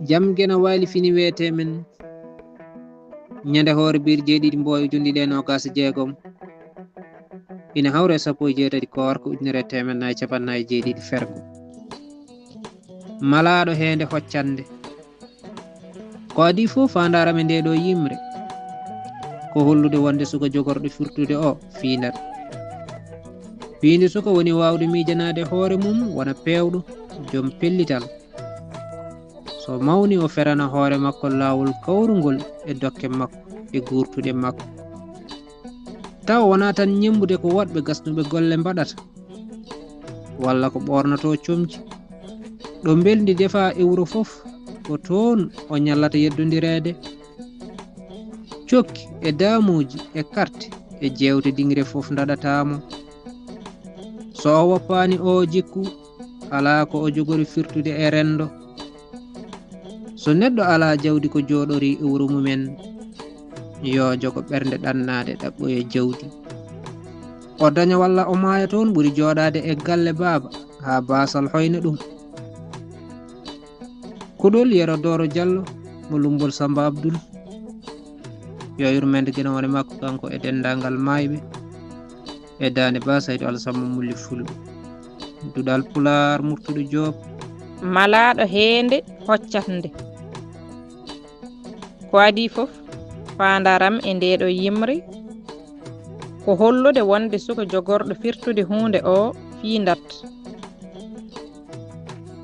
jam gena wali fini wete men ñande hoore bir jeeɗiɗi mboyo jundi ɗe nogas jeegom ina hawre sappo e jeetati koorko ujunere temen capannayi jeeɗiɗi fergo malaɗo hende hoccande ko adi fof fandarame nde ɗo yimre ko hollude wonde suka jogorɗo firtude o fiindat fiindi suka woni wawde miijanade hoore mum wona pewɗo joom pellital so mawni o ferana hoore makko lawol kawrugol e dokke makko e gurtuɗe makko taw wona tan ñembude ko woɗɓe gasnuɓe golle mbaɗata walla ko ɓornoto comci ɗo beldi defa e wuro fof ko toon o ñallata yeddodirede cokki e damuji e carte e jewte dingre fof daɗatamo so o woppani o jikku ala ko o jogori firtude e rendo so neɗɗo ala jawdi ko joɗori e wuro mumen yo jogo ɓernde ɗannade ɗaɓɓoye jawdi o daña walla o maaya toon ɓuri joɗade e galle baaba ha basal hoyna ɗum kuɗol Yero Doro Diallo mo Lumbol Samba Abdoul yo yurmede guenawone makko kanko e dendagal mayɓe e dande ba Saydou Alassane Mulli Fulɓe duɗal Pular Murtuɗo Diop malaɗo hende hoccatde ko adi fof fandaram e ndeɗo yimre ko hollude wonde suka jogorɗo firtude hunde o fiindat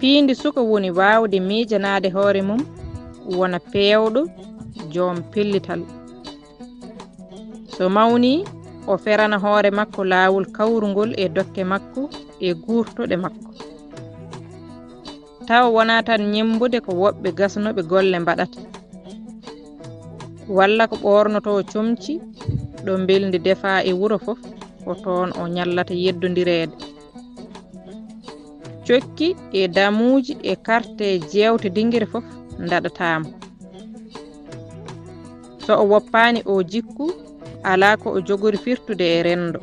piindi suka woni wawde miijanade hoore mum wona pewɗo joom pellital so mawni o ferana hoore makko lawol kawrugol e dokke makko e gurtoɗe makko taw wona tan ñembude ko woɓɓe gasnoɓe golle mbaɗata walla ko ɓornoto comci ɗo beldi defa e wuro fof ko toon o ñallata yeddodirede cokki e damuji e carte jewte dinguere fof daɗatamo so o woppani o jikku ala ko o jogori firtude e rendo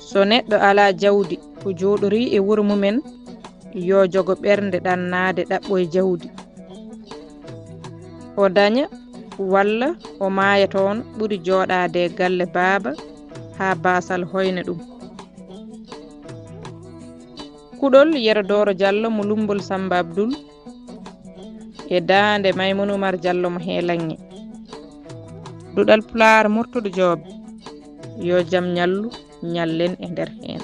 so neɗɗo ala jawdi ko joɗori e wuro mumen yo jogo ɓernde ɗannade ɗaɓɓo e jawdi o daña walla o maaya toon ɓuri joɗade galle baaba ha basal hoyna ɗum kuɗol Yero Doro Diallo mo Lumbol Samba Abdoul e dande Maymouna Oumar Diallo mo Helange duɗal Pular Murtuɗo Diop yo jaam ñallu ñallen e nder hen